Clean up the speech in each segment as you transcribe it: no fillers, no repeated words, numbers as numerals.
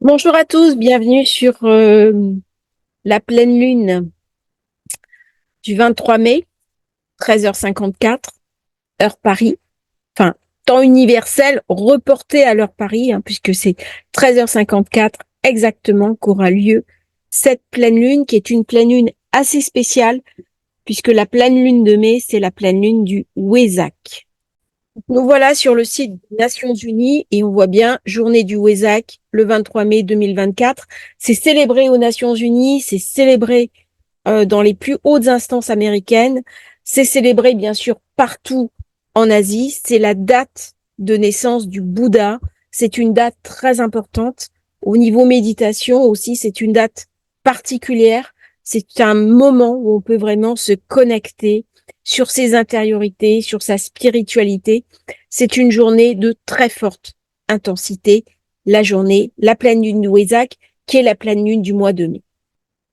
Bonjour à tous, bienvenue sur la pleine lune du 23 mai, 13h54, heure Paris, enfin temps universel reporté à l'heure Paris, puisque c'est 13h54 exactement qu'aura lieu cette pleine lune, qui est une pleine lune assez spéciale, puisque la pleine lune de mai, c'est la pleine lune du Wesak. Nous voilà sur le site des Nations Unies et on voit bien journée du Wesak le 23 mai 2024. C'est célébré aux Nations Unies, c'est célébré dans les plus hautes instances américaines, c'est célébré bien sûr partout en Asie. C'est la date de naissance du Bouddha. C'est une date très importante. Au niveau méditation aussi, c'est une date particulière. C'est un moment où on peut vraiment se connecter sur ses intériorités, sur sa spiritualité. C'est une journée de très forte intensité, la journée, la pleine lune du Wesak, qui est la pleine lune du mois de mai.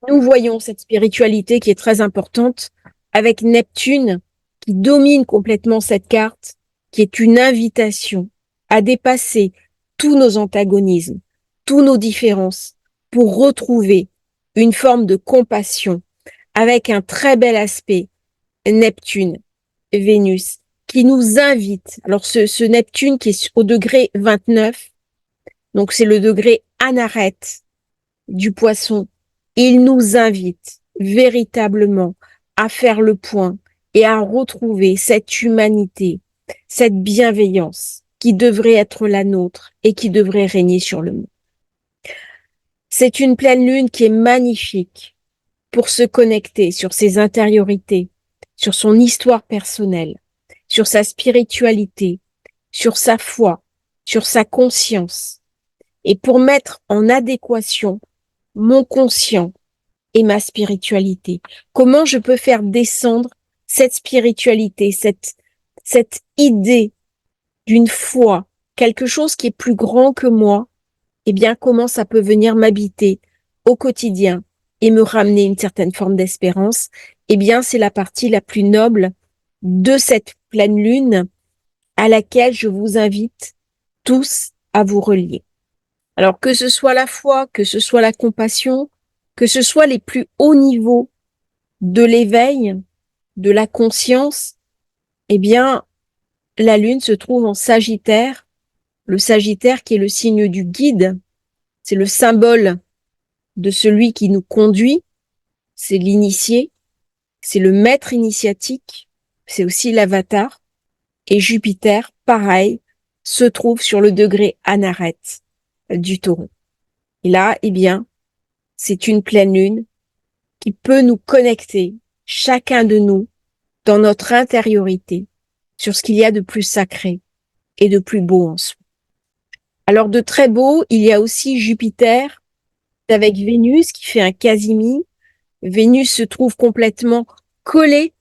Nous voyons cette spiritualité qui est très importante avec Neptune qui domine complètement cette carte, qui est une invitation à dépasser tous nos antagonismes, tous nos différences pour retrouver une forme de compassion avec un très bel aspect Neptune, Vénus, qui nous invite. Alors ce Neptune qui est au degré 29, donc c'est le degré Anaret du poisson, il nous invite véritablement à faire le point et à retrouver cette humanité, cette bienveillance qui devrait être la nôtre et qui devrait régner sur le monde. C'est une pleine lune qui est magnifique pour se connecter sur ses intériorités, sur son histoire personnelle, sur sa spiritualité, sur sa foi, sur sa conscience, et pour mettre en adéquation mon conscient et ma spiritualité. Comment je peux faire descendre cette spiritualité, cette idée d'une foi, quelque chose qui est plus grand que moi, eh bien, comment ça peut venir m'habiter au quotidien et me ramener une certaine forme d'espérance? Eh bien, c'est la partie la plus noble de cette pleine lune à laquelle je vous invite tous à vous relier. Alors, que ce soit la foi, que ce soit la compassion, que ce soit les plus hauts niveaux de l'éveil, de la conscience, eh bien, la lune se trouve en Sagittaire, le Sagittaire qui est le signe du guide, c'est le symbole de celui qui nous conduit, c'est l'initié, c'est le maître initiatique, c'est aussi l'avatar, et Jupiter, pareil, se trouve sur le degré Anaret du Taureau. Et là, eh bien, c'est une pleine lune qui peut nous connecter, chacun de nous, dans notre intériorité, sur ce qu'il y a de plus sacré et de plus beau en soi. Alors de très beau, il y a aussi Jupiter avec Vénus qui fait un quasimi. Vénus se trouve complètement collée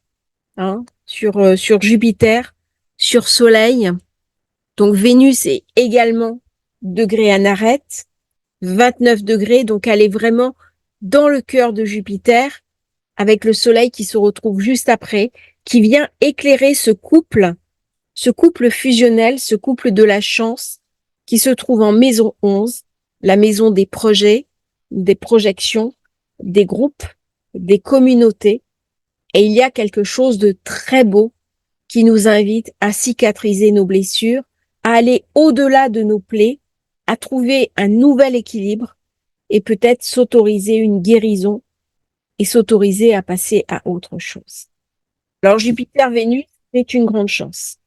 sur Jupiter, sur Soleil. Donc Vénus est également degré Anaret, 29 degrés, donc elle est vraiment dans le cœur de Jupiter, avec le Soleil qui se retrouve juste après, qui vient éclairer ce couple fusionnel, ce couple de la chance, qui se trouve en maison 11, la maison des projets, des projections, des groupes, des communautés. Et il y a quelque chose de très beau qui nous invite à cicatriser nos blessures, à aller au-delà de nos plaies, à trouver un nouvel équilibre et peut-être s'autoriser une guérison et s'autoriser à passer à autre chose. Alors Jupiter-Vénus, c'est une grande chance.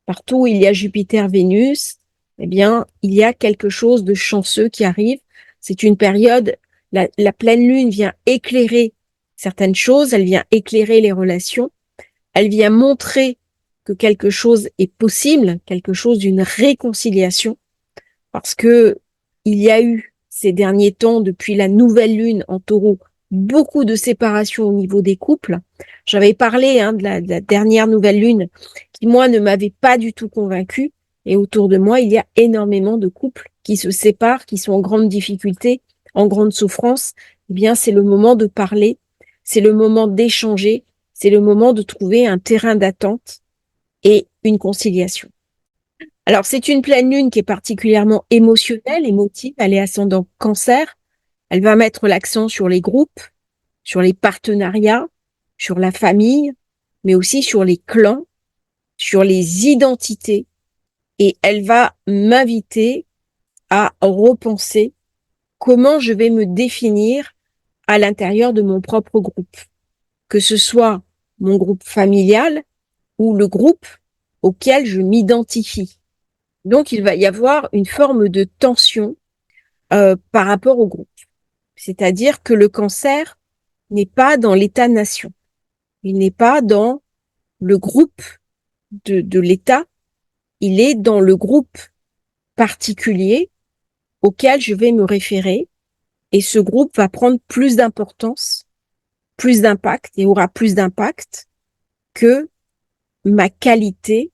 Partout où il y a Jupiter-Vénus, eh bien, il y a quelque chose de chanceux qui arrive. C'est une période, la pleine lune vient éclairer certaines choses, elle vient éclairer les relations, elle vient montrer que quelque chose est possible, quelque chose d'une réconciliation, parce que il y a eu ces derniers temps, depuis la nouvelle lune en Taureau, beaucoup de séparations au niveau des couples. J'avais parlé de la dernière nouvelle lune qui, moi, ne m'avait pas du tout convaincue. Et autour de moi, il y a énormément de couples qui se séparent, qui sont en grande difficulté, en grande souffrance. Eh bien, c'est le moment de parler, c'est le moment d'échanger, c'est le moment de trouver un terrain d'attente et une conciliation. Alors, c'est une pleine lune qui est particulièrement émotionnelle, émotive. Elle est ascendant Cancer. Elle va mettre l'accent sur les groupes, sur les partenariats, sur la famille, mais aussi sur les clans, sur les identités. Et elle va m'inviter à repenser comment je vais me définir à l'intérieur de mon propre groupe, que ce soit mon groupe familial ou le groupe auquel je m'identifie. Donc, il va y avoir une forme de tension par rapport au groupe. C'est-à-dire que le Cancer n'est pas dans l'État-nation. Il n'est pas dans le groupe de l'État. Il est dans le groupe particulier auquel je vais me référer. Et ce groupe va prendre plus d'importance, plus d'impact et aura plus d'impact que ma qualité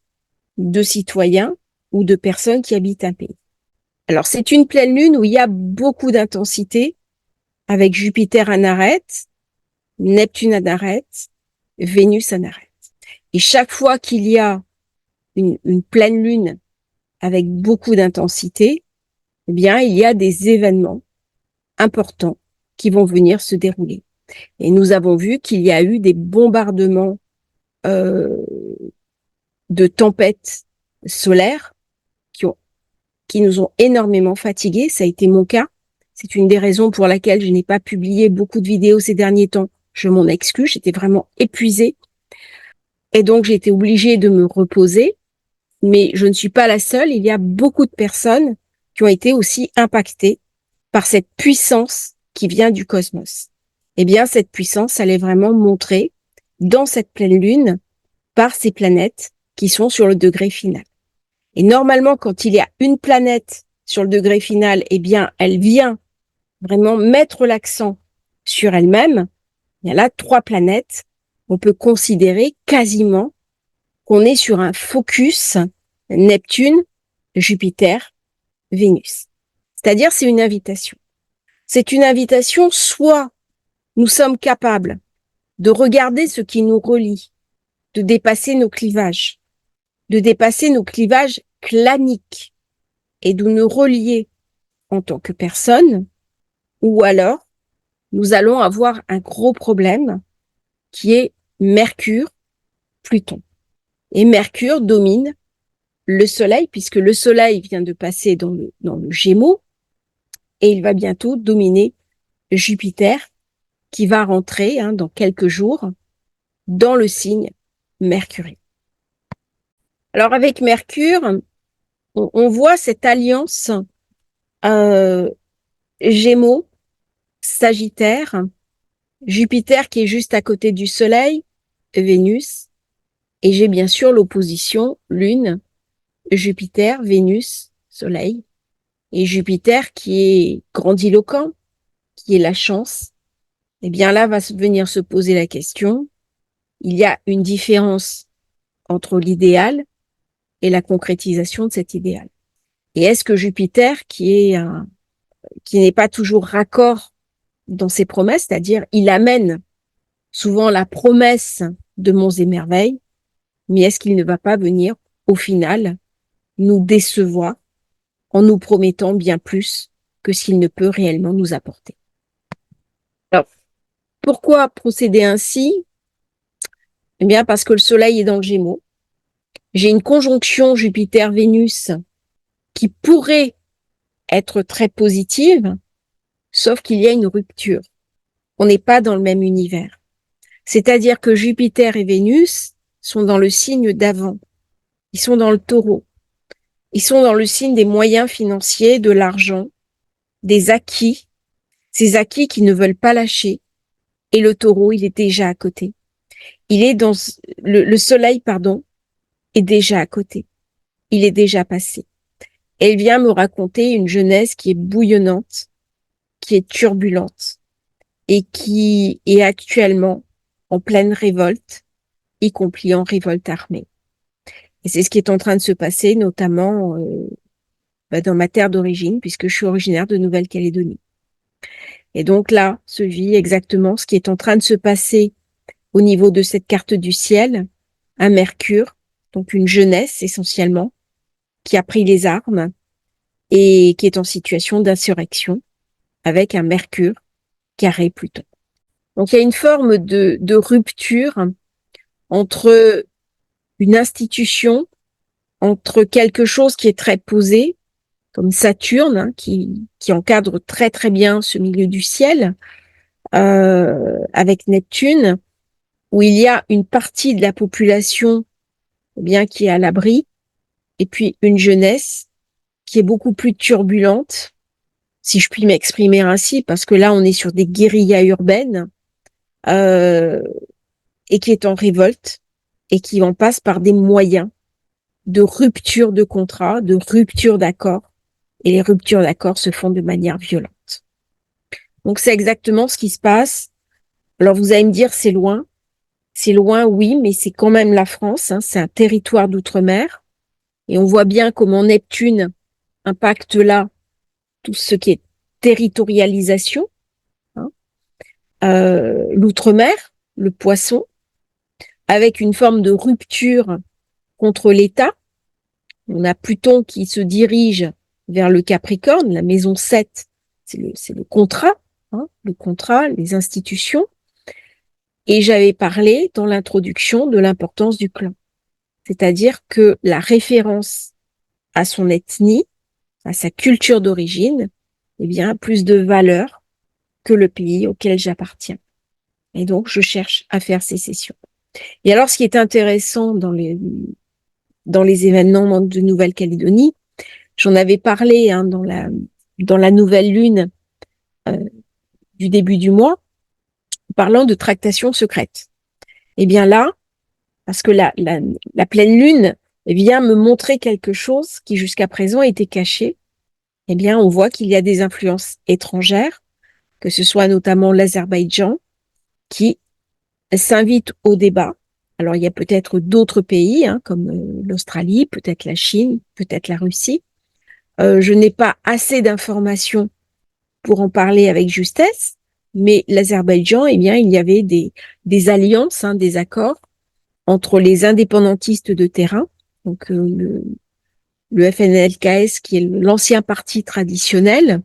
de citoyen ou de personne qui habite un pays. Alors, c'est une pleine lune où il y a beaucoup d'intensité avec Jupiter en arête, Neptune en arête, Vénus en arête. Et chaque fois qu'il y a une pleine lune avec beaucoup d'intensité, eh bien, il y a des événements importants qui vont venir se dérouler. Et nous avons vu qu'il y a eu des bombardements de tempêtes solaires qui nous ont énormément fatigués. Ça a été mon cas. C'est une des raisons pour laquelle je n'ai pas publié beaucoup de vidéos ces derniers temps. Je m'en excuse, j'étais vraiment épuisée. Et donc, j'ai été obligée de me reposer. Mais je ne suis pas la seule. Il y a beaucoup de personnes qui ont été aussi impactées par cette puissance qui vient du cosmos. Eh bien, cette puissance, elle est vraiment montrée dans cette pleine lune par ces planètes qui sont sur le degré final. Et normalement, quand il y a une planète sur le degré final, eh bien, elle vient vraiment mettre l'accent sur elle-même. Il y a là 3 planètes. On peut considérer quasiment qu'on est sur un focus Neptune, Jupiter, Vénus. C'est-à-dire, c'est une invitation. C'est une invitation, soit nous sommes capables de regarder ce qui nous relie, de dépasser nos clivages, claniques et de nous relier en tant que personne, ou alors nous allons avoir un gros problème qui est Mercure, Pluton. Et Mercure domine le Soleil, puisque le Soleil vient de passer dans le Gémeaux, et il va bientôt dominer Jupiter, qui va rentrer dans quelques jours dans le signe Mercure. Alors avec Mercure, on voit cette alliance Gémeaux, Sagittaire, Jupiter qui est juste à côté du Soleil, Vénus, et j'ai bien sûr l'opposition Lune, Jupiter, Vénus, Soleil, et Jupiter qui est grandiloquent, qui est la chance. Eh bien là va venir se poser la question, il y a une différence entre l'idéal et la concrétisation de cet idéal. Et est-ce que Jupiter, qui n'est pas toujours raccord dans ses promesses, c'est-à-dire il amène souvent la promesse de monts et merveilles, mais est-ce qu'il ne va pas venir, au final, nous décevoir en nous promettant bien plus que ce qu'il ne peut réellement nous apporter? Alors, pourquoi procéder ainsi? Eh bien, parce que le Soleil est dans le Gémeaux. J'ai une conjonction Jupiter-Vénus qui pourrait être très positive, sauf qu'il y a une rupture. On n'est pas dans le même univers. C'est-à-dire que Jupiter et Vénus sont dans le signe d'avant. Ils sont dans le Taureau. Ils sont dans le signe des moyens financiers, de l'argent, des acquis, ces acquis qui ne veulent pas lâcher. Et le Taureau, il est déjà à côté. Il est dans le Soleil, est déjà à côté. Il est déjà passé. Et il vient me raconter une jeunesse qui est bouillonnante, qui est turbulente et qui est actuellement en pleine révolte, y compris en révolte armée. Et c'est ce qui est en train de se passer, notamment dans ma terre d'origine, puisque je suis originaire de Nouvelle-Calédonie. Et donc là, se vit exactement ce qui est en train de se passer au niveau de cette carte du ciel, un Mercure, donc une jeunesse essentiellement, qui a pris les armes et qui est en situation d'insurrection avec un Mercure carré Pluton. Donc il y a une forme de rupture entre une institution, entre quelque chose qui est très posé, comme Saturne, qui encadre très très bien ce milieu du ciel, avec Neptune, où il y a une partie de la population bien qui est à l'abri, et puis une jeunesse qui est beaucoup plus turbulente, si je puis m'exprimer ainsi, parce que là on est sur des guérillas urbaines, et qui est en révolte, et qui en passe par des moyens de rupture de contrat, de rupture d'accord, et les ruptures d'accords se font de manière violente. Donc c'est exactement ce qui se passe. Alors vous allez me dire c'est loin, oui, mais c'est quand même la France, c'est un territoire d'outre-mer, et on voit bien comment Neptune impacte là tout ce qui est territorialisation, hein, l'outre-mer, le poisson, avec une forme de rupture contre l'État. On a Pluton qui se dirige vers le Capricorne, la maison 7, c'est le contrat, le contrat, les institutions. Et j'avais parlé dans l'introduction de l'importance du clan. C'est-à-dire que la référence à son ethnie, à sa culture d'origine, eh bien, a plus de valeur que le pays auquel j'appartiens. Et donc, je cherche à faire sécession. Et alors, ce qui est intéressant dans les événements de Nouvelle-Calédonie, j'en avais parlé dans la nouvelle lune du début du mois, parlant de tractation secrète. Eh bien là, parce que la pleine lune vient me montrer quelque chose qui jusqu'à présent était caché, eh bien on voit qu'il y a des influences étrangères, que ce soit notamment l'Azerbaïdjan, qui s'invite au débat. Alors il y a peut-être d'autres pays, comme l'Australie, peut-être la Chine, peut-être la Russie. Je n'ai pas assez d'informations pour en parler avec justesse, mais l'Azerbaïdjan, eh bien, il y avait des alliances, des accords entre les indépendantistes de terrain, donc le FNLKS qui est l'ancien parti traditionnel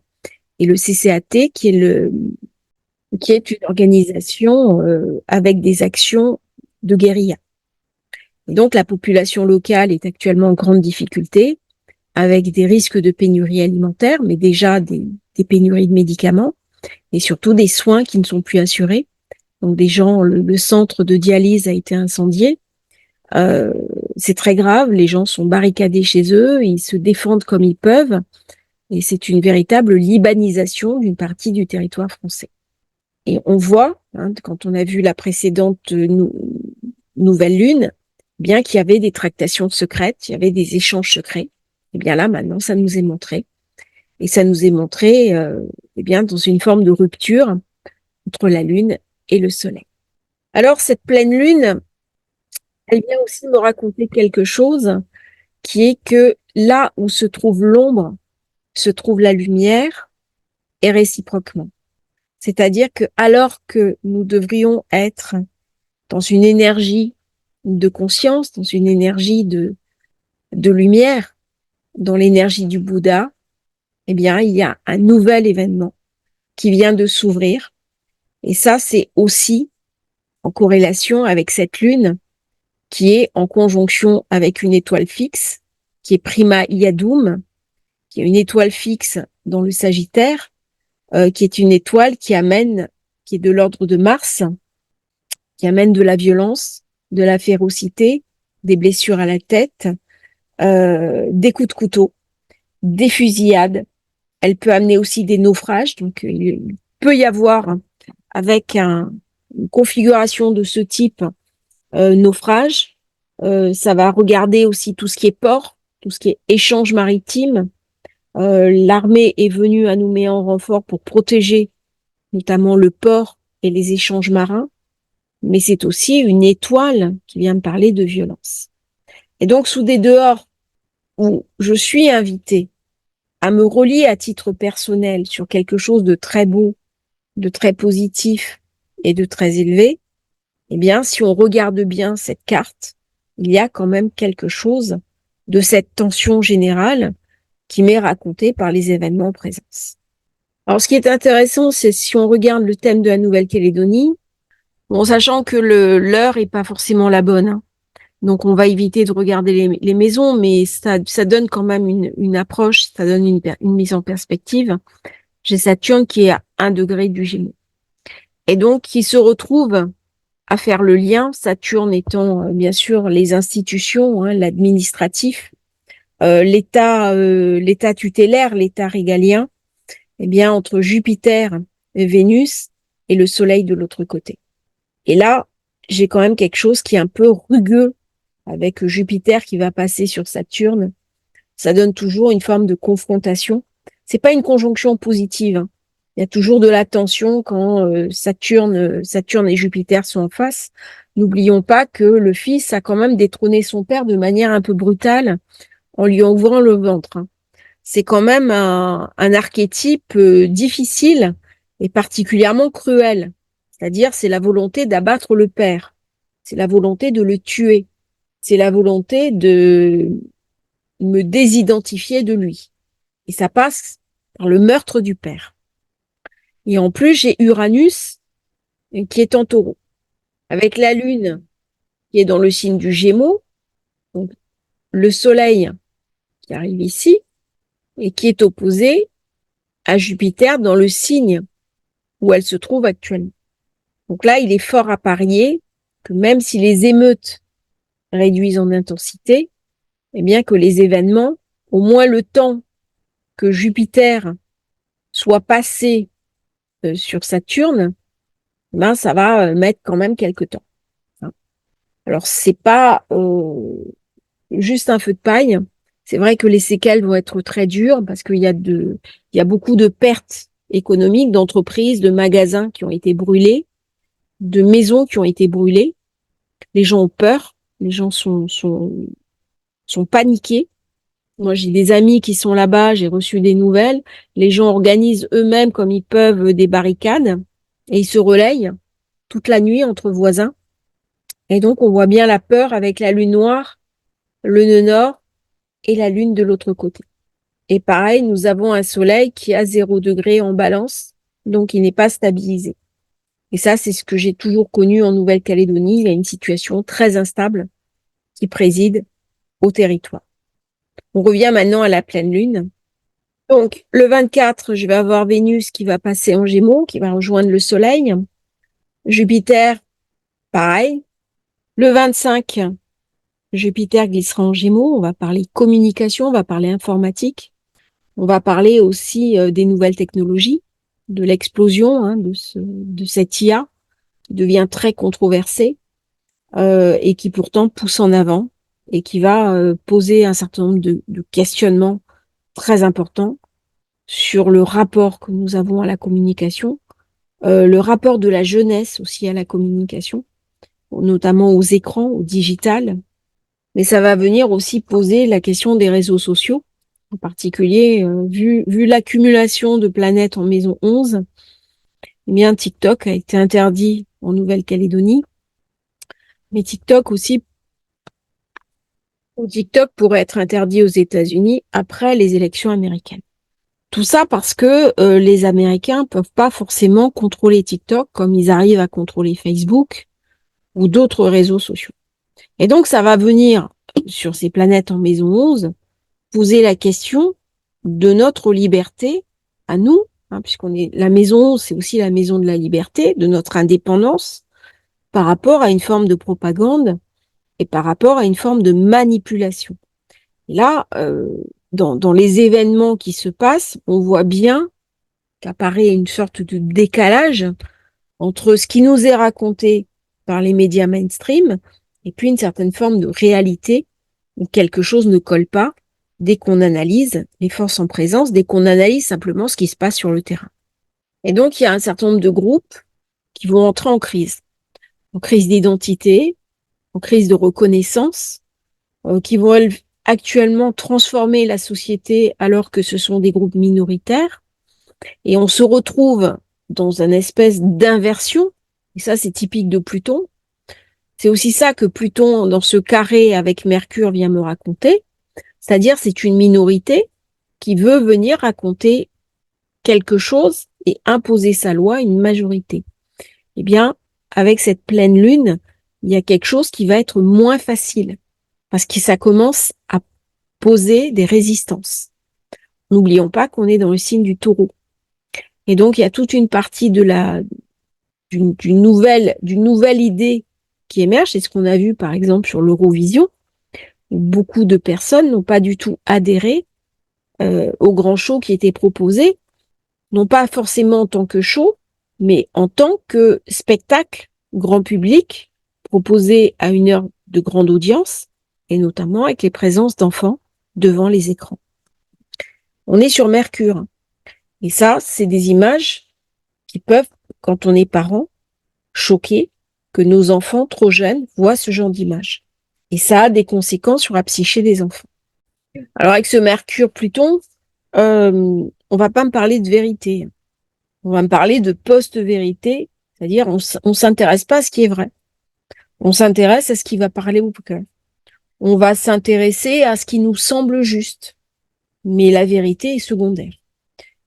et le CCAT qui est une organisation avec des actions de guérilla. Et donc la population locale est actuellement en grande difficulté avec des risques de pénurie alimentaire, mais déjà des pénuries de médicaments et surtout des soins qui ne sont plus assurés. Donc des gens, le centre de dialyse a été incendié. C'est très grave, les gens sont barricadés chez eux, ils se défendent comme ils peuvent, et c'est une véritable libanisation d'une partie du territoire français. Et on voit, quand on a vu la précédente nouvelle lune, bien qu'il y avait des tractations secrètes, il y avait des échanges secrets. Et bien là, maintenant, ça nous est montré. Et ça nous est montré, eh bien, dans une forme de rupture entre la lune et le soleil. Alors, cette pleine lune, elle vient aussi me raconter quelque chose qui est que là où se trouve l'ombre, se trouve la lumière et réciproquement. C'est-à-dire que alors que nous devrions être dans une énergie de conscience, dans une énergie de lumière, dans l'énergie du Bouddha, eh bien, il y a un nouvel événement qui vient de s'ouvrir. Et ça, c'est aussi en corrélation avec cette lune qui est en conjonction avec une étoile fixe, qui est Prima Iadum, qui est une étoile fixe dans le Sagittaire, qui est une étoile qui est de l'ordre de Mars, qui amène de la violence, de la férocité, des blessures à la tête, des coups de couteau, des fusillades. Elle peut amener aussi des naufrages. Donc, il peut y avoir, avec une configuration de ce type, naufrage. Ça va regarder aussi tout ce qui est port, tout ce qui est échange maritime. L'armée est venue à Nouméa en renfort pour protéger notamment le port et les échanges marins, mais c'est aussi une étoile qui vient me parler de violence. Et donc, sous des dehors où je suis invitée à me relier à titre personnel sur quelque chose de très beau, de très positif et de très élevé, eh bien, si on regarde bien cette carte, il y a quand même quelque chose de cette tension générale qui m'est racontée par les événements en présence. Alors, ce qui est intéressant, c'est si on regarde le thème de la Nouvelle-Calédonie, bon, sachant que l'heure est pas forcément la bonne, hein. Donc, on va éviter de regarder les maisons, mais ça donne quand même une approche, ça donne une mise en perspective. J'ai Saturne qui est à 1 degré du Gémeaux. Et donc, qui se retrouve à faire le lien, Saturne étant bien sûr les institutions, hein, l'administratif, l'État tutélaire, l'État régalien, eh bien, entre Jupiter, Vénus et le Soleil de l'autre côté. Et là, j'ai quand même quelque chose qui est un peu rugueux avec Jupiter qui va passer sur Saturne. Ça donne toujours une forme de confrontation. C'est pas une conjonction positive, hein. Il y a toujours de la tension quand Saturne et Jupiter sont en face. N'oublions pas que le fils a quand même détrôné son père de manière un peu brutale en lui ouvrant le ventre, hein. C'est quand même un archétype difficile et particulièrement cruel. C'est-à-dire, c'est la volonté d'abattre le père. C'est la volonté de le tuer. C'est la volonté de me désidentifier de lui. Et ça passe par le meurtre du père. Et en plus, j'ai Uranus qui est en taureau, avec la lune qui est dans le signe du Gémeaux, donc le soleil qui arrive ici, et qui est opposé à Jupiter dans le signe où elle se trouve actuellement. Donc là, il est fort à parier que même si les émeutes réduisent en intensité, eh bien que les événements, au moins le temps que Jupiter soit passé sur Saturne, ben ça va mettre quand même quelques temps. Alors c'est pas juste un feu de paille. C'est vrai que les séquelles vont être très dures parce qu'il y a beaucoup de pertes économiques, d'entreprises, de magasins qui ont été brûlés, de maisons qui ont été brûlées. Les gens ont peur, les gens sont paniqués. Moi, j'ai des amis qui sont là-bas, j'ai reçu des nouvelles. Les gens organisent eux-mêmes comme ils peuvent des barricades et ils se relayent toute la nuit entre voisins. Et donc, on voit bien la peur avec la lune noire, le nœud nord et la lune de l'autre côté. Et pareil, nous avons un soleil qui est à 0 degré en balance, donc il n'est pas stabilisé. Et ça, c'est ce que j'ai toujours connu en Nouvelle-Calédonie. Il y a une situation très instable qui préside au territoire. On revient maintenant à la pleine lune. Donc, le 24, je vais avoir Vénus qui va passer en Gémeaux, qui va rejoindre le Soleil. Jupiter, pareil. Le 25, Jupiter glissera en Gémeaux. On va parler communication, on va parler informatique. On va parler aussi des nouvelles technologies, de l'explosion de cette IA qui devient très controversée et qui pourtant pousse en avant et qui va poser un certain nombre de questionnements très importants sur le rapport que nous avons à la communication, le rapport de la jeunesse aussi à la communication, notamment aux écrans, au digital. Mais ça va venir aussi poser la question des réseaux sociaux, en particulier vu l'accumulation de planètes en maison 11, eh bien TikTok a été interdit en Nouvelle-Calédonie, mais TikTok pourrait être interdit aux États-Unis après les élections américaines. Tout ça parce que les Américains peuvent pas forcément contrôler TikTok comme ils arrivent à contrôler Facebook ou d'autres réseaux sociaux. Et donc, ça va venir sur ces planètes en maison 11 poser la question de notre liberté à nous, hein, puisqu'on est la maison 11, c'est aussi la maison de la liberté, de notre indépendance par rapport à une forme de propagande et par rapport à une forme de manipulation. Et là, dans les événements qui se passent, on voit bien qu'apparaît une sorte de décalage entre ce qui nous est raconté par les médias mainstream et puis une certaine forme de réalité où quelque chose ne colle pas dès qu'on analyse les forces en présence, dès qu'on analyse simplement ce qui se passe sur le terrain. Et donc, il y a un certain nombre de groupes qui vont entrer en crise d'identité, en crise de reconnaissance, qui vont actuellement transformer la société alors que ce sont des groupes minoritaires. Et on se retrouve dans une espèce d'inversion, et ça c'est typique de Pluton. C'est aussi ça que Pluton, dans ce carré avec Mercure, vient me raconter. C'est-à-dire, c'est une minorité qui veut venir raconter quelque chose et imposer sa loi à une majorité. Eh bien, avec cette pleine lune, il y a quelque chose qui va être moins facile parce que ça commence à poser des résistances. N'oublions pas qu'on est dans le signe du Taureau. Et donc, il y a toute une partie d'une nouvelle idée qui émerge. C'est ce qu'on a vu, par exemple, sur l'Eurovision, où beaucoup de personnes n'ont pas du tout adhéré au grand show qui était proposé, non pas forcément en tant que show, mais en tant que spectacle grand public proposé à une heure de grande audience, et notamment avec les présences d'enfants devant les écrans. On est sur Mercure. Et ça, c'est des images qui peuvent, quand on est parent, choquer que nos enfants trop jeunes voient ce genre d'images. Et ça a des conséquences sur la psyché des enfants. Alors avec ce Mercure-Pluton, on va pas me parler de vérité. On va me parler de post-vérité, c'est-à-dire on s'intéresse pas à ce qui est vrai. On s'intéresse à ce qui va parler au cœur. On va s'intéresser à ce qui nous semble juste. Mais la vérité est secondaire.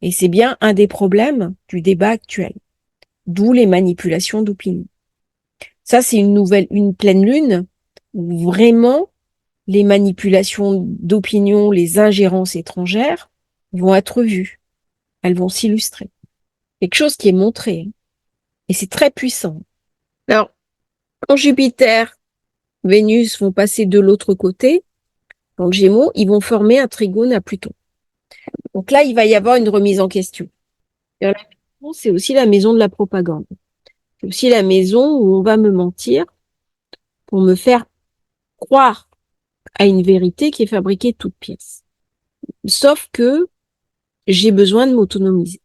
Et c'est bien un des problèmes du débat actuel. D'où les manipulations d'opinion. Ça, c'est une pleine lune où vraiment les manipulations d'opinion, les ingérences étrangères vont être vues. Elles vont s'illustrer. Quelque chose qui est montré. Et c'est très puissant. Alors, quand Jupiter, Vénus vont passer de l'autre côté, dans le Gémeaux, ils vont former un trigone à Pluton. Donc là, il va y avoir une remise en question. La maison, c'est aussi la maison de la propagande. C'est aussi la maison où on va me mentir pour me faire croire à une vérité qui est fabriquée de toutes pièces. Sauf que j'ai besoin de m'autonomiser.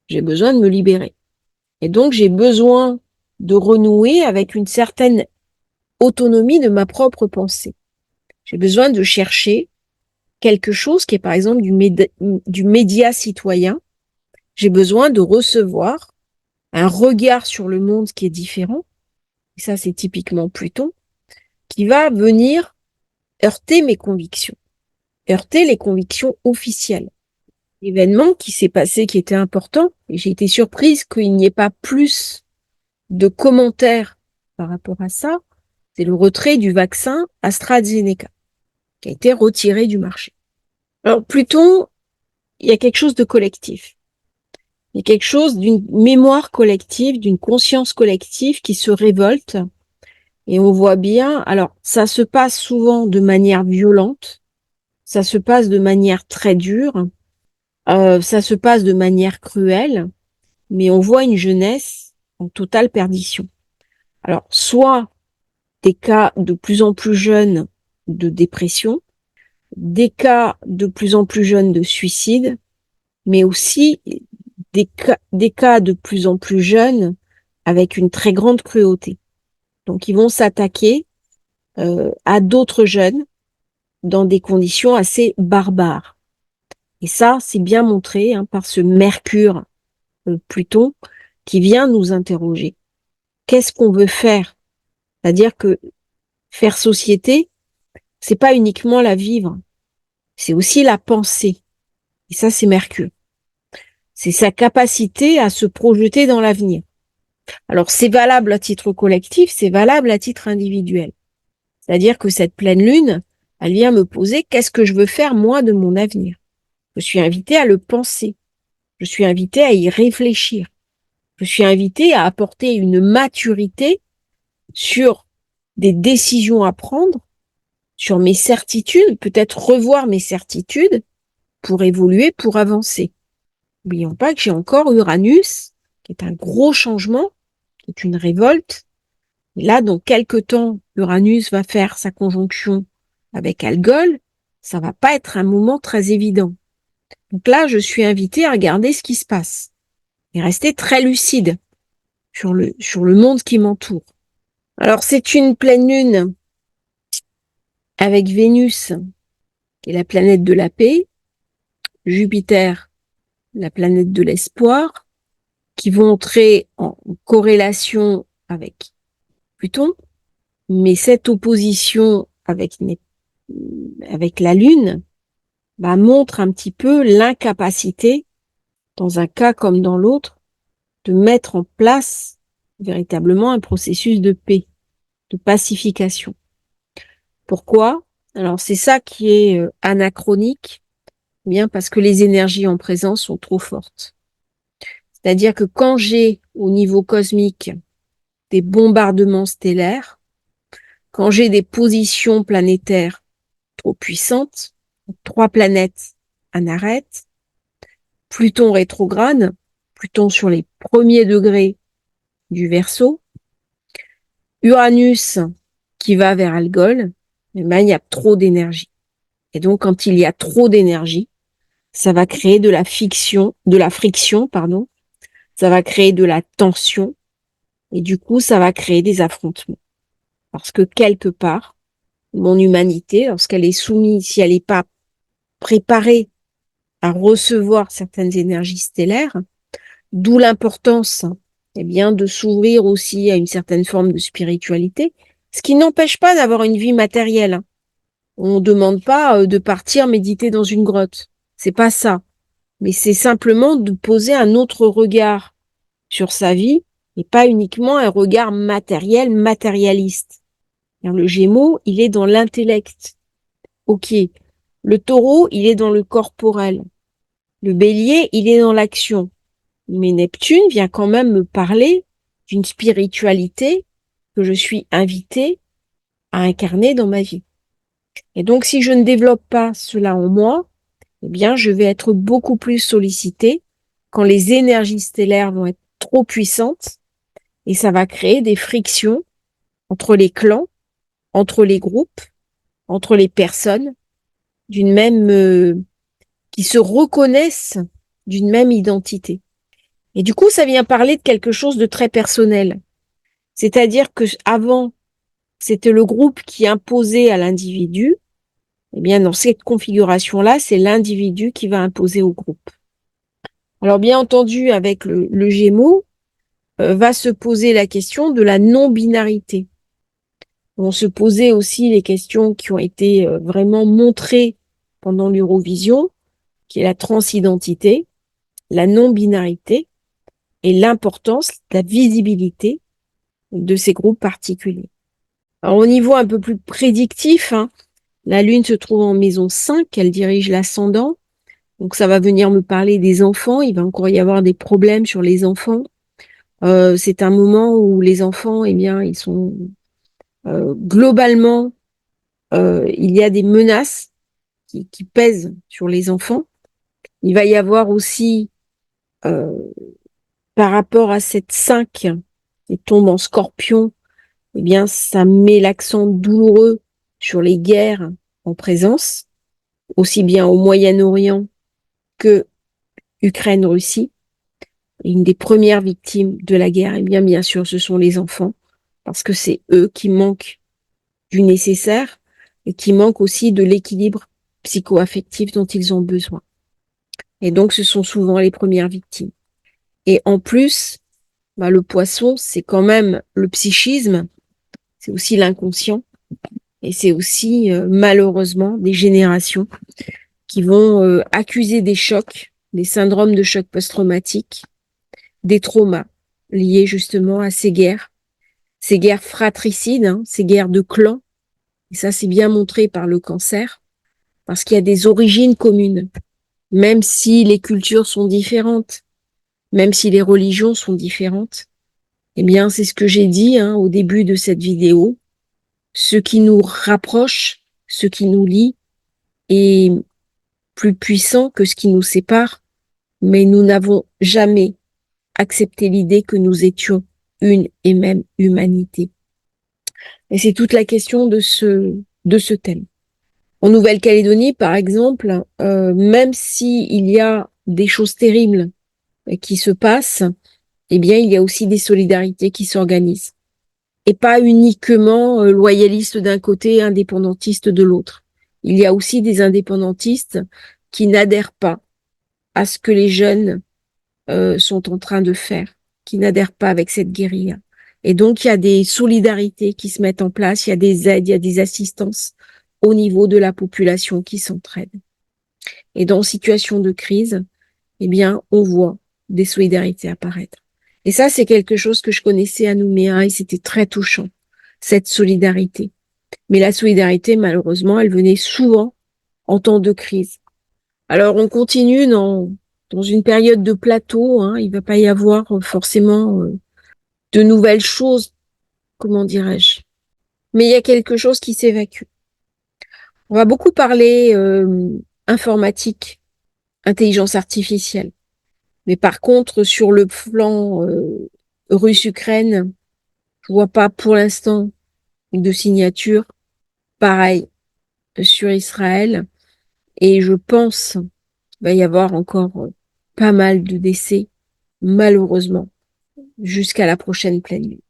J'ai besoin de me libérer. Et donc, j'ai besoin de renouer avec une certaine autonomie de ma propre pensée. J'ai besoin de chercher quelque chose qui est par exemple du média citoyen. J'ai besoin de recevoir un regard sur le monde qui est différent. Et ça, c'est typiquement Pluton, qui va venir heurter mes convictions, heurter les convictions officielles. L'événement qui s'est passé, qui était important, et j'ai été surprise qu'il n'y ait pas plus de commentaires par rapport à ça, c'est le retrait du vaccin AstraZeneca, qui a été retiré du marché. Alors Pluton, il y a quelque chose de collectif. Il y a quelque chose d'une mémoire collective, d'une conscience collective qui se révolte. Et on voit bien, alors ça se passe souvent de manière violente, ça se passe de manière très dure, ça se passe de manière cruelle, mais on voit une jeunesse en totale perdition. Alors, soit des cas de plus en plus jeunes de dépression, des cas de plus en plus jeunes de suicide, mais aussi des cas de plus en plus jeunes avec une très grande cruauté. Donc, ils vont s'attaquer à d'autres jeunes dans des conditions assez barbares. Et ça, c'est bien montré par ce Mercure Pluton qui vient nous interroger. Qu'est-ce qu'on veut faire? C'est-à-dire que faire société, c'est pas uniquement la vivre, c'est aussi la penser. Et ça, c'est Mercure. C'est sa capacité à se projeter dans l'avenir. Alors, c'est valable à titre collectif, c'est valable à titre individuel. C'est-à-dire que cette pleine lune, elle vient me poser qu'est-ce que je veux faire moi de mon avenir. Je suis invitée à le penser. Je suis invitée à y réfléchir. Je suis invitée à apporter une maturité sur des décisions à prendre, sur mes certitudes, peut-être revoir mes certitudes pour évoluer, pour avancer. N'oublions pas que j'ai encore Uranus, qui est un gros changement, qui est une révolte. Et là, dans quelques temps, Uranus va faire sa conjonction avec Algol. Ça va pas être un moment très évident. Donc là, je suis invitée à regarder ce qui se passe et rester très lucide sur le monde qui m'entoure. Alors, c'est une pleine lune avec Vénus, qui est la planète de la paix, Jupiter, la planète de l'espoir, qui vont entrer en corrélation avec Pluton, mais cette opposition avec avec la Lune, montre un petit peu l'incapacité, dans un cas comme dans l'autre, de mettre en place véritablement un processus de paix, de pacification. Pourquoi? Alors c'est ça qui est anachronique, bien parce que les énergies en présence sont trop fortes. C'est-à-dire que quand j'ai au niveau cosmique des bombardements stellaires, quand j'ai des positions planétaires trop puissantes, 3 planètes en arrête, Pluton rétrograde, Pluton sur les premiers degrés du Verseau, Uranus qui va vers Algol, il y a trop d'énergie. Et donc, quand il y a trop d'énergie, ça va créer de la friction, ça va créer de la tension, et du coup, ça va créer des affrontements. Parce que quelque part, mon humanité, lorsqu'elle est soumise, si elle n'est pas préparée à recevoir certaines énergies stellaires, d'où l'importance, de s'ouvrir aussi à une certaine forme de spiritualité, ce qui n'empêche pas d'avoir une vie matérielle. On ne demande pas de partir méditer dans une grotte. C'est pas ça. Mais c'est simplement de poser un autre regard sur sa vie et pas uniquement un regard matériel, matérialiste. Le Gémeaux, il est dans l'intellect. Ok. Le Taureau, il est dans le corporel. Le Bélier, il est dans l'action. Mais Neptune vient quand même me parler d'une spiritualité que je suis invitée à incarner dans ma vie. Et donc, si je ne développe pas cela en moi, je vais être beaucoup plus sollicitée quand les énergies stellaires vont être trop puissantes et ça va créer des frictions entre les clans, entre les groupes, entre les personnes d'une même qui se reconnaissent d'une même identité. Et du coup, ça vient parler de quelque chose de très personnel. C'est-à-dire que avant, c'était le groupe qui imposait à l'individu. Dans cette configuration-là, c'est l'individu qui va imposer au groupe. Alors, bien entendu, avec le Gémeaux, va se poser la question de la non-binarité. On se posait aussi les questions qui ont été vraiment montrées pendant l'Eurovision, qui est la transidentité, la non-binarité et l'importance, la visibilité de ces groupes particuliers. Alors, au niveau un peu plus prédictif, la Lune se trouve en maison 5, elle dirige l'ascendant. Donc, ça va venir me parler des enfants. Il va encore y avoir des problèmes sur les enfants. C'est un moment où les enfants, ils sont globalement, il y a des menaces qui pèsent sur les enfants. Il va y avoir aussi, par rapport à cette 5 qui tombe en Scorpion, ça met l'accent douloureux sur les guerres en présence, aussi bien au Moyen-Orient que Ukraine-Russie. Une des premières victimes de la guerre, bien sûr, ce sont les enfants, parce que c'est eux qui manquent du nécessaire et qui manquent aussi de l'équilibre psycho-affectif dont ils ont besoin. Et donc, ce sont souvent les premières victimes. Et en plus, le poisson, c'est quand même le psychisme, c'est aussi l'inconscient, et c'est aussi malheureusement des générations qui vont accuser des chocs, des syndromes de choc post-traumatique, des traumas liés justement à ces guerres fratricides, ces guerres de clans. Et ça, c'est bien montré par le cancer, parce qu'il y a des origines communes, même si les cultures sont différentes, même si les religions sont différentes. C'est ce que j'ai dit au début de cette vidéo. Ce qui nous rapproche, ce qui nous lie, est plus puissant que ce qui nous sépare, mais nous n'avons jamais accepté l'idée que nous étions une et même humanité. Et c'est toute la question de ce thème. En Nouvelle-Calédonie, par exemple, même s'il y a des choses terribles qui se passent, il y a aussi des solidarités qui s'organisent. Et pas uniquement loyalistes d'un côté, indépendantistes de l'autre. Il y a aussi des indépendantistes qui n'adhèrent pas à ce que les jeunes sont en train de faire, qui n'adhèrent pas avec cette guérilla. Et donc, il y a des solidarités qui se mettent en place, il y a des aides, il y a des assistances au niveau de la population qui s'entraide. Et dans situation de crise, eh bien, on voit des solidarités apparaître. Et ça, c'est quelque chose que je connaissais à Nouméa et c'était très touchant, cette solidarité. Mais la solidarité, malheureusement, elle venait souvent en temps de crise. Alors, on continue dans une période de plateau, hein, il ne va pas y avoir forcément de nouvelles choses, comment dirais-je. Mais il y a quelque chose qui s'évacue. On va beaucoup parler informatique, intelligence artificielle. Mais par contre, sur le plan Russe-Ukraine, je vois pas pour l'instant de signature. Pareil sur Israël. Et je pense qu'il va y avoir encore pas mal de décès, malheureusement, jusqu'à la prochaine pleine lune.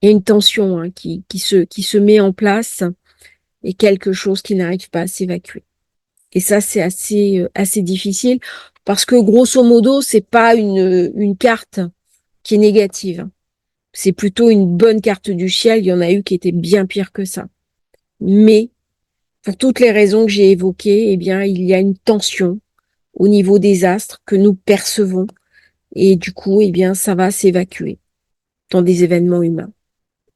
Il y a une tension hein, qui se met en place et quelque chose qui n'arrive pas à s'évacuer. Et ça, c'est assez difficile parce que grosso modo, c'est pas une carte qui est négative. C'est plutôt une bonne carte du ciel. Il y en a eu qui étaient bien pires que ça. Mais pour toutes les raisons que j'ai évoquées, eh bien, il y a une tension au niveau des astres que nous percevons et du coup, eh bien, ça va s'évacuer dans des événements humains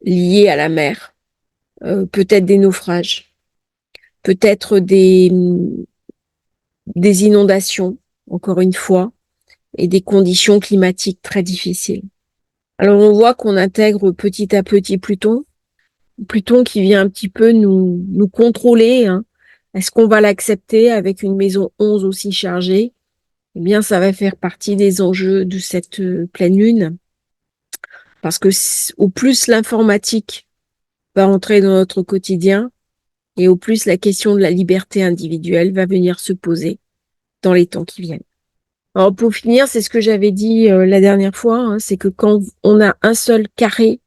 liés à la mer, peut-être des naufrages, peut-être des inondations, encore une fois, et des conditions climatiques très difficiles. Alors, on voit qu'on intègre petit à petit Pluton, Pluton qui vient un petit peu nous contrôler. Hein. Est-ce qu'on va l'accepter avec une maison 11 aussi chargée? Eh bien, ça va faire partie des enjeux de cette pleine lune. Parce que au plus l'informatique va entrer dans notre quotidien, et au plus la question de la liberté individuelle va venir se poser dans les temps qui viennent. Alors, pour finir, c'est ce que j'avais dit la dernière fois, hein, c'est que quand on a un seul carré,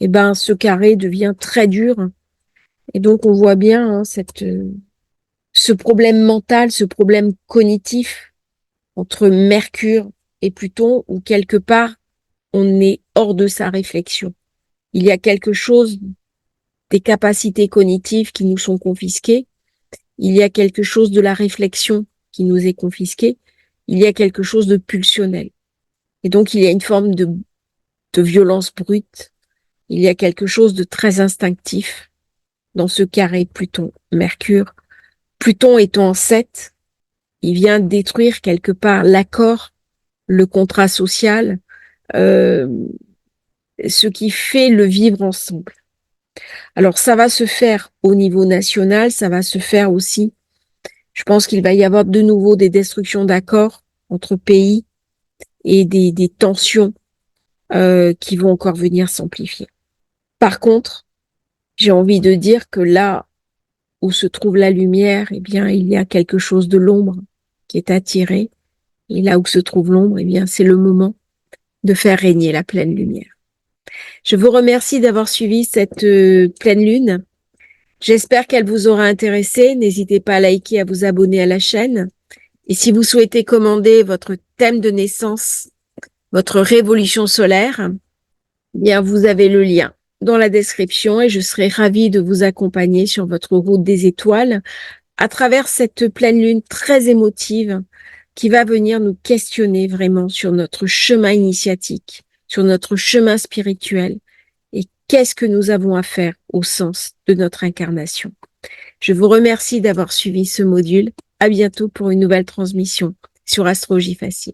eh ben, ce carré devient très dur. Et donc, on voit bien hein, ce problème mental, ce problème cognitif entre Mercure et Pluton, où quelque part, on est hors de sa réflexion. Il y a quelque chose des capacités cognitives qui nous sont confisquées. Il y a quelque chose de la réflexion qui nous est confisquée. Il y a quelque chose de pulsionnel. Et donc, il y a une forme de violence brute. Il y a quelque chose de très instinctif dans ce carré Pluton-Mercure. Pluton étant en 7, il vient détruire quelque part l'accord, le contrat social, ce qui fait le vivre ensemble. Alors, ça va se faire au niveau national, ça va se faire aussi. Je pense qu'il va y avoir de nouveau des destructions d'accords entre pays et des tensions qui vont encore venir s'amplifier. Par contre, j'ai envie de dire que là où se trouve la lumière, eh bien, il y a quelque chose de l'ombre qui est attiré. Et là où se trouve l'ombre, eh bien, c'est le moment de faire régner la pleine lumière. Je vous remercie d'avoir suivi cette pleine lune. J'espère qu'elle vous aura intéressé. N'hésitez pas à liker, à vous abonner à la chaîne. Et si vous souhaitez commander votre thème de naissance, votre révolution solaire, eh bien, vous avez le lien dans la description et je serai ravie de vous accompagner sur votre route des étoiles à travers cette pleine lune très émotive qui va venir nous questionner vraiment sur notre chemin initiatique, sur notre chemin spirituel et qu'est-ce que nous avons à faire au sens de notre incarnation. Je vous remercie d'avoir suivi ce module. À bientôt pour une nouvelle transmission sur Astrologie Facile.